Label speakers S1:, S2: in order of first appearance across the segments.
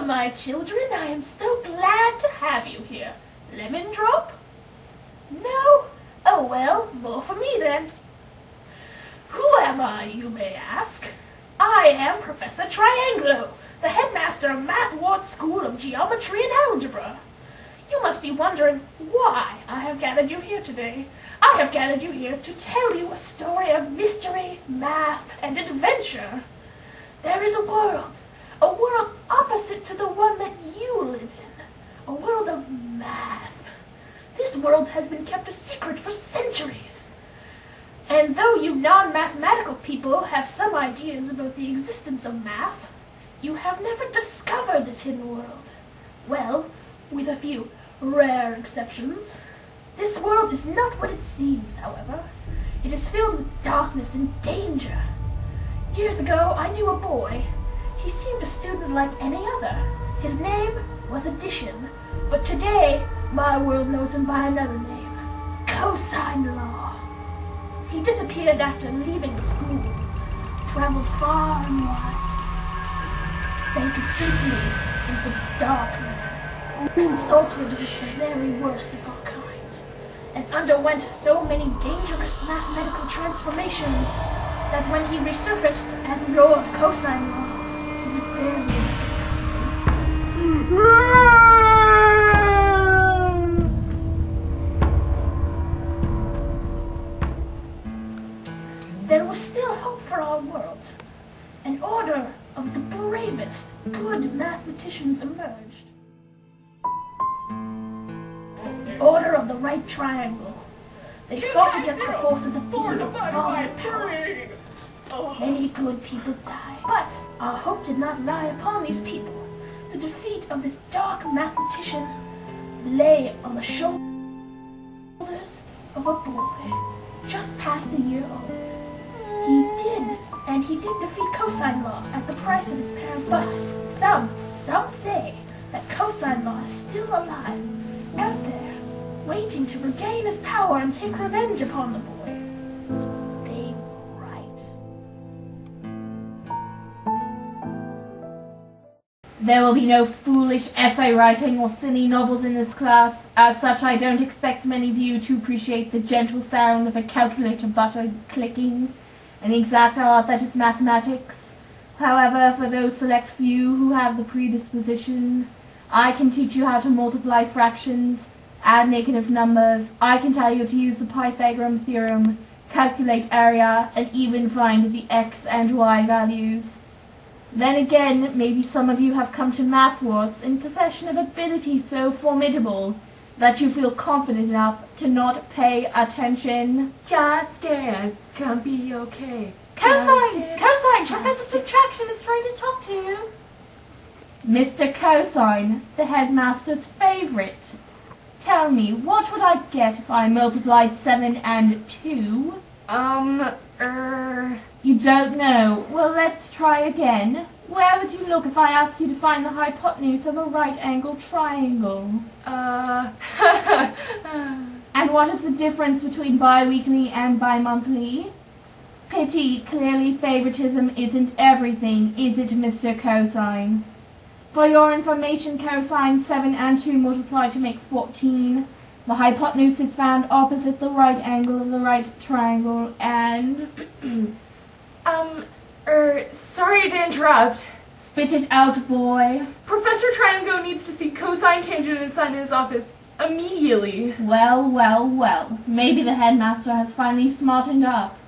S1: my children. I am so glad to have you here. Lemon drop? No? Oh well, more for me then. Who am I, you may ask? I am Professor Trianglo, the headmaster of Math Ward School of Geometry and Algebra. You must be wondering why I have gathered you here today. I have gathered you here to tell you a story of mystery, math, and adventure. There is a world opposite to the one that you live in, a world of math. This world has been kept a secret for centuries. And though you non-mathematical people have some ideas about the existence of math, you have never discovered this hidden world. Well, with a few rare exceptions. This world is not what it seems, however. It is filled with darkness and danger. Years ago, I knew a boy. He seemed a student like any other. His name was Addition, but today, my world knows him by another name, Cosine Law. He disappeared after leaving school, traveled far and wide, sank deeply into darkness, consulted with the very worst of our kind, and underwent so many dangerous mathematical transformations that when he resurfaced as Lord Cosine Law, he was barely in capacity. There was still hope for our world. An order of the bravest, good mathematicians emerged. The Order of the Right Triangle. They fought against the forces of evil, fall, and power. Many good people died, but our hope did not lie upon these people. The defeat of this dark mathematician lay on the shoulders of a boy just past a year old. He did defeat Cosine Law at the price of his parents' life. But some say that Cosine Law is still alive, out there, waiting to regain his power and take revenge upon the boy. They were right.
S2: There will be no foolish essay writing or silly novels in this class. As such, I don't expect many of you to appreciate the gentle sound of a calculator button clicking, an exact art that is mathematics. However, for those select few who have the predisposition, I can teach you how to multiply fractions, add negative numbers. I can tell you to use the Pythagorean theorem, calculate area, and even find the x and y values. Then again, maybe some of you have come to Math Wards in possession of abilities so formidable that you feel confident enough to not pay attention.
S3: Just dance, can be okay.
S2: Cosine! Professor Subtraction is trying to talk to you. Mr. Cosine, the headmaster's favorite. Tell me, what would I get if I multiplied 7 and 2? You don't know? Well, let's try again. Where would you look if I asked you to find the hypotenuse of a right-angled triangle? And what is the difference between bi-weekly and bi-monthly? Pity, clearly favoritism isn't everything, is it, Mr. Cosine? For your information, cosine 7 and 2 multiply to make 14. The hypotenuse is found opposite the right angle of the right triangle, and...
S3: sorry to interrupt.
S2: Spit it out, boy.
S3: Professor Triangle needs to see cosine tangent inside his office immediately.
S2: Well, well, well. Maybe the headmaster has finally smartened up.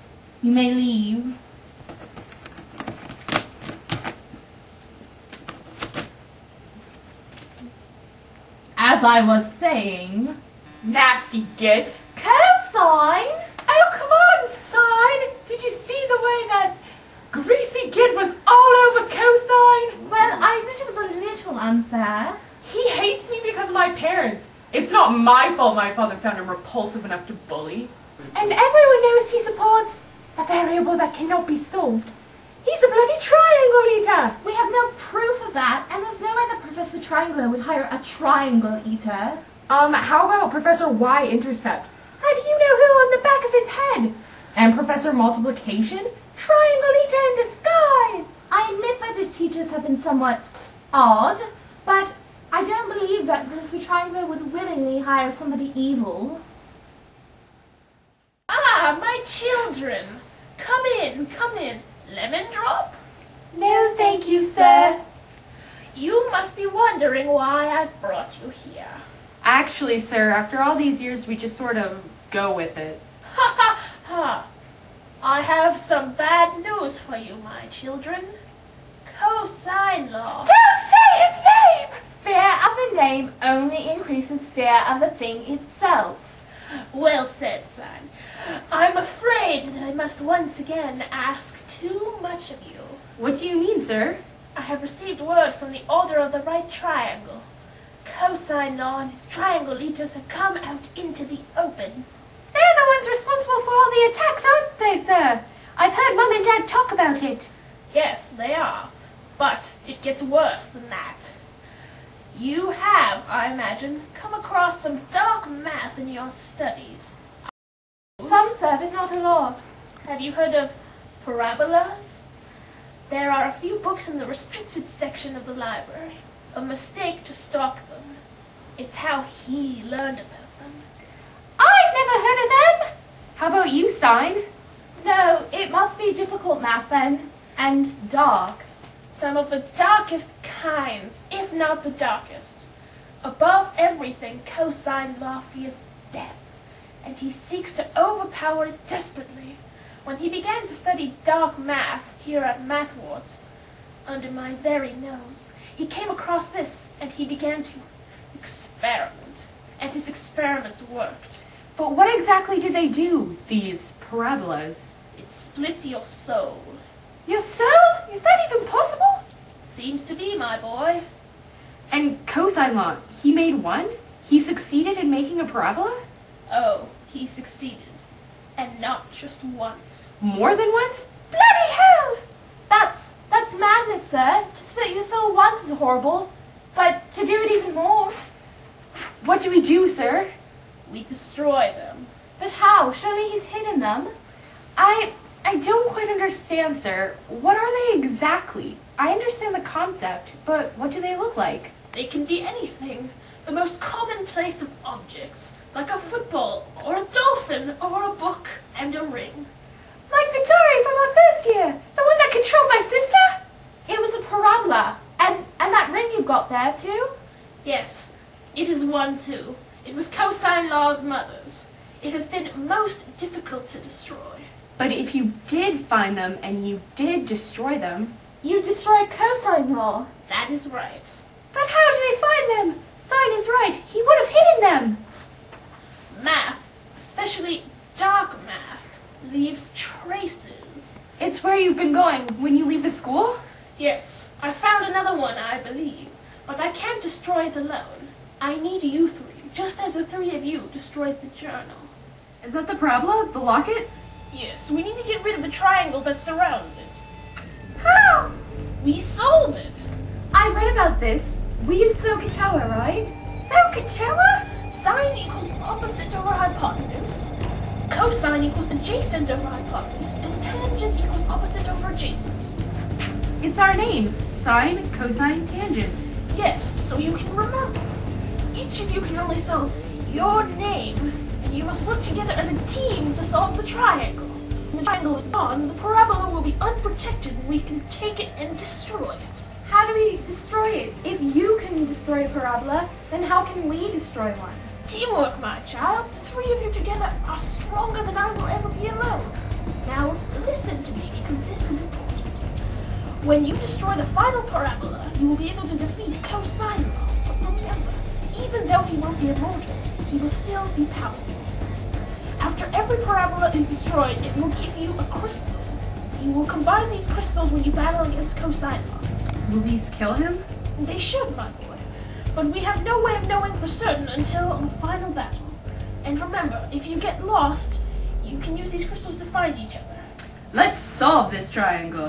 S2: You may leave. As I was saying...
S3: Nasty git.
S2: Cosine?
S3: Oh, come on, Sine! Did you see the way that greasy git was all over Cosine?
S2: Well, I admit it was a little unfair.
S3: He hates me because of my parents. It's not my fault my father found him repulsive enough to bully. And everyone knows he supports a variable that cannot be solved. He's a bloody triangle eater!
S2: We have no proof of that, and there's no way that Professor Triangle would hire a triangle eater.
S3: How about Professor Y-intercept? How do you know who on the back of his head? And Professor Multiplication? Triangle eater in disguise!
S2: I admit that the teachers have been somewhat odd, But I don't believe that Mr. Triangle would willingly hire somebody evil.
S1: Ah, my children! Come in, come in. Lemon drop?
S2: No, thank you, sir.
S1: You must be wondering why I've brought you here.
S3: Actually, sir, after all these years, we just sort of go with it.
S1: Ha ha ha! I have some bad news for you, my children. Cosine law.
S2: Don't say his name! Fear of the name only increases fear of the thing itself.
S1: Well said, son. I'm afraid that I must once again ask too much of you.
S3: What do you mean, sir?
S1: I have received word from the Order of the Right Triangle. Cosine law and his triangle eaters have come out into the open.
S2: They're the ones responsible for all the attacks, aren't they, sir? I've heard Mum and Dad talk about it.
S1: Yes, they are. But it gets worse than that. You have, I imagine, come across some dark math in your studies.
S2: Some, sir, but not a lot.
S1: Have you heard of parabolas? There are a few books in the restricted section of the library. A mistake to stalk them. It's how he learned about them.
S2: I've never heard of them!
S3: How about you, Sign?
S2: No, it must be difficult math then. And dark.
S1: Some of the darkest kinds, if not the darkest. Above everything, Cosine law fears death, and he seeks to overpower it desperately. When he began to study dark math here at Mathwards, under my very nose, he came across this, and he began to experiment. And his experiments worked.
S3: But what exactly do they do, these parabolas?
S1: It splits your soul.
S2: Your soul? Is that even possible?
S1: Seems to be, my boy.
S3: And cosine law, he made one? He succeeded in making a parabola?
S1: Oh, he succeeded. And not just once.
S3: More than once?
S2: Bloody hell! That's madness, sir. To split your soul once is horrible. But to do it even more.
S3: What do we do, sir?
S1: We destroy them.
S2: But how? Surely he's hidden them.
S3: I don't quite understand, sir. What are they exactly? I understand the concept, but what do they look like?
S1: They can be anything. The most commonplace of objects, like a football, or a dolphin, or a book, and a ring.
S2: Like the Dory from our first year, the one that controlled my sister? It was a parabola. And that ring you've got there, too?
S1: Yes, it is one too. It was Cosine law's mother's. It has been most difficult to destroy.
S3: But if you did find them and you did destroy them...
S2: You destroyed cosine law.
S1: That is right.
S2: But how do we find them? Sign is right. He would have hidden them.
S1: Math, especially dark math, leaves traces.
S3: It's where you've been going when you leave the school?
S1: Yes, I found another one, I believe. But I can't destroy it alone. I need you three, just as the three of you destroyed the journal.
S3: Is that the parabola? The locket?
S1: Yes, we need to get rid of the triangle that surrounds it.
S2: How?
S1: We solve it.
S2: I read about this. We use SOH CAH TOA, right? SOH CAH TOA?
S1: Sine equals opposite over hypotenuse. Cosine equals adjacent over hypotenuse. And tangent equals opposite over adjacent.
S3: It's our names. Sine, cosine, tangent.
S1: Yes, so you can remember. Each of you can only solve your name, and you must work together as a team to solve the triangle. When the triangle is gone, the parabola will be unprotected, and we can take it and destroy it.
S2: How do we destroy it? If you can destroy a parabola, then how can we destroy one?
S1: Teamwork, my child. The three of you together are stronger than I will ever be alone. Now, listen to me, because this is important. When you destroy the final parabola, you will be able to defeat Cosine law. But remember, even though he won't be immortal, he will still be powerful. After every parabola is destroyed, it will give you a crystal. You will combine these crystals when you battle against Cosine law.
S3: Will these kill him?
S1: They should, my boy. But we have no way of knowing for certain until the final battle. And remember, if you get lost, you can use these crystals to find each other.
S3: Let's solve this triangle.